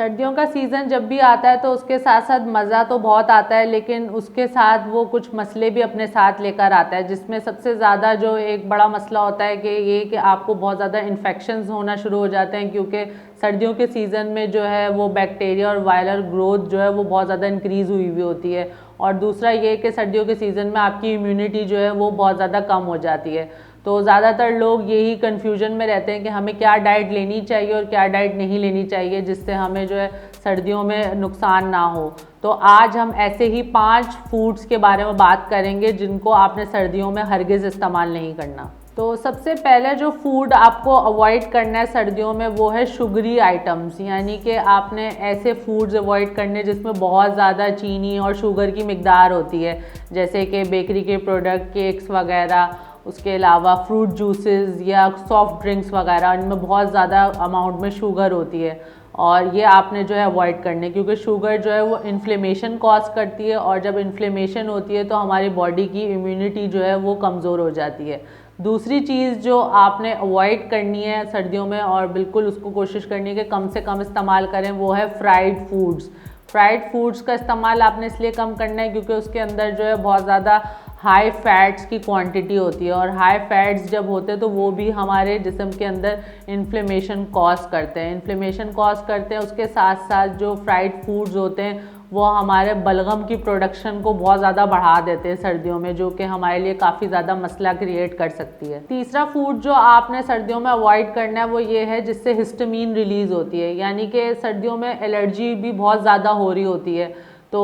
सर्दियों का सीज़न जब भी आता है तो उसके साथ साथ मज़ा तो बहुत आता है, लेकिन उसके साथ वो कुछ मसले भी अपने साथ लेकर आता है, जिसमें सबसे ज़्यादा जो एक बड़ा मसला होता है कि आपको बहुत ज़्यादा इन्फेक्शंस होना शुरू हो जाते हैं, क्योंकि सर्दियों के सीज़न में जो है वो बैक्टीरिया और वायरल ग्रोथ जो है वो बहुत ज़्यादा इंक्रीज़ हुई हुई होती है। और दूसरा ये कि सर्दियों के सीज़न में आपकी इम्यूनिटी जो है वो बहुत ज़्यादा कम हो जाती है। तो ज़्यादातर लोग यही कन्फ्यूजन में रहते हैं कि हमें क्या डाइट लेनी चाहिए और क्या डाइट नहीं लेनी चाहिए, जिससे हमें जो है सर्दियों में नुकसान ना हो। तो आज हम ऐसे ही 5 फूड्स के बारे में बात करेंगे जिनको आपने सर्दियों में हरगिज़ इस्तेमाल नहीं करना। तो सबसे पहले जो फूड आपको अवॉइड करना है सर्दियों में वो है शुगरी आइटम्स, यानी कि आपने ऐसे फूड्स अवॉइड करने जिसमें बहुत ज़्यादा चीनी और शुगर की मिकदार होती है, जैसे कि बेकरी के प्रोडक्ट, केक्स वगैरह, उसके अलावा फ्रूट जूसेस या सॉफ्ट ड्रिंक्स वगैरह, इनमें बहुत ज़्यादा अमाउंट में शुगर होती है और ये आपने जो है अवॉइड करने, क्योंकि शुगर जो है वो इन्फ्लेमेशन कॉज करती है और जब इन्फ्लेमेशन होती है तो हमारी बॉडी की इम्यूनिटी जो है वो कमज़ोर हो जाती है। दूसरी चीज़ जो आपने अवॉइड करनी है सर्दियों में और बिल्कुल उसको कोशिश करनी है कि कम से कम इस्तेमाल करें, वो है फ्राइड फूड्स। फ्राइड फूड्स का इस्तेमाल आपने इसलिए कम करना है क्योंकि उसके अंदर जो है बहुत ज़्यादा हाई फैट्स की क्वांटिटी होती है और हाई फैट्स जब होते हैं तो वो भी हमारे जिस्म के अंदर इन्फ्लेमेशन कॉज करते हैं। उसके साथ साथ जो फ्राइड फूड्स होते हैं वो हमारे बलगम की प्रोडक्शन को बहुत ज़्यादा बढ़ा देते हैं सर्दियों में, जो कि हमारे लिए काफ़ी ज़्यादा मसला क्रिएट कर सकती है। तीसरा फूड जो आपने सर्दियों में अवॉइड करना है वो ये है जिससे हिस्टामीन रिलीज़ होती है, यानी कि सर्दियों में एलर्जी भी बहुत ज़्यादा हो रही होती है। तो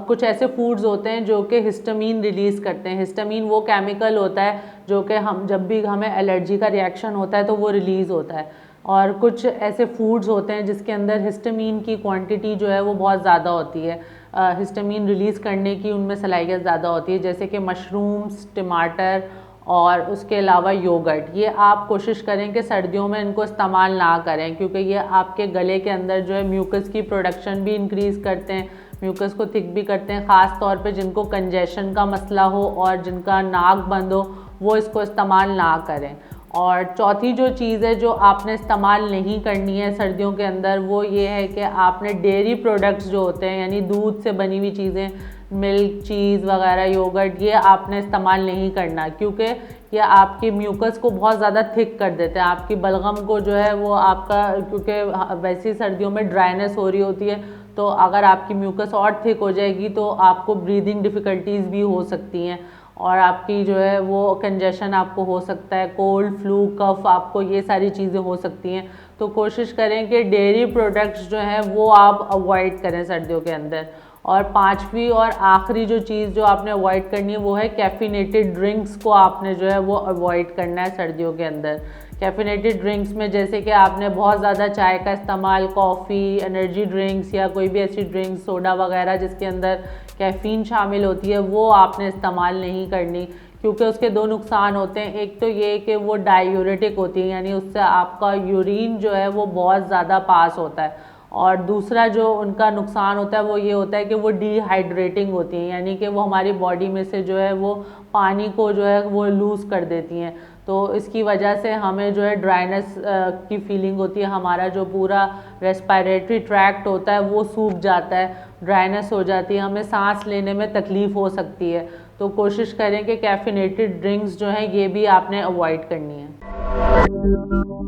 कुछ ऐसे फूड्स होते हैं जो कि हिस्टामीन रिलीज़ करते हैं। हिस्टामीन वो केमिकल होता है जो कि हम जब भी हमें एलर्जी का रिएक्शन होता है तो वो रिलीज़ होता है। और कुछ ऐसे फूड्स होते हैं जिसके अंदर हिस्टामीन की क्वांटिटी जो है वो बहुत ज़्यादा होती है, हिस्टामीन रिलीज़ करने की उनमें सलाहियत ज़्यादा होती है, जैसे कि मशरूम्स, टमाटर और उसके अलावा योगर्ट। ये आप कोशिश करें कि सर्दियों में इनको इस्तेमाल ना करें, क्योंकि ये आपके गले के अंदर जो है म्यूकस की प्रोडक्शन भी इंक्रीज़ करते हैं, म्यूकस को थिक भी करते हैं। ख़ास तौर पे जिनको कंजेशन का मसला हो और जिनका नाक बंद हो वो इसको इस्तेमाल ना करें। और चौथी जो चीज़ है जो आपने इस्तेमाल नहीं करनी है सर्दियों के अंदर वो ये है कि आपने डेयरी प्रोडक्ट्स जो होते हैं, यानी दूध से बनी हुई चीज़ें, मिल्क, चीज़ वगैरह, योगर्ट, ये आपने इस्तेमाल नहीं करना, क्योंकि ये आपकी म्यूकस को बहुत ज़्यादा थिक कर देते हैं, आपकी बलगम को जो है वो आपका, क्योंकि वैसे ही सर्दियों में ड्राइनेस हो रही होती है, तो अगर आपकी म्यूकस और थिक हो जाएगी तो आपको ब्रीदिंग डिफ़िकल्टीज़ भी हो सकती हैं और आपकी जो है वो कंजेशन आपको हो सकता है, कोल्ड, फ्लू, कफ, आपको ये सारी चीज़ें हो सकती हैं। तो कोशिश करें कि डेयरी प्रोडक्ट्स जो हैं वो आप अवॉइड करें सर्दियों के अंदर। और पांचवी और आखिरी जो चीज़ जो आपने अवॉइड करनी है वो है कैफिनेटेड ड्रिंक्स को आपने जो है वो अवॉइड करना है सर्दियों के अंदर। कैफिनेटेड ड्रिंक्स में जैसे कि आपने बहुत ज़्यादा चाय का इस्तेमाल, कॉफ़ी, एनर्जी ड्रिंक्स या कोई भी ऐसी ड्रिंक्स, सोडा वगैरह जिसके अंदर कैफ़ीन शामिल होती है, वो आपने इस्तेमाल नहीं करनी, क्योंकि उसके दो नुकसान होते हैं। एक तो ये कि वो डायूरेटिक होती है, यानी उससे आपका यूरिन जो है वो बहुत ज़्यादा पास होता है, और दूसरा जो उनका नुकसान होता है वो ये होता है कि वो डिहाइड्रेटिंग होती हैं, यानी कि वो हमारी बॉडी में से जो है वो पानी को जो है वो लूज़ कर देती हैं। तो इसकी वजह से हमें जो है ड्राइनेस की फीलिंग होती है, हमारा जो पूरा रेस्पिरेटरी ट्रैक्ट होता है वो सूख जाता है, ड्राइनेस हो जाती है, हमें सांस लेने में तकलीफ़ हो सकती है। तो कोशिश करें कि कैफिनेटेड ड्रिंक्स जो हैं ये भी आपने अवॉइड करनी है।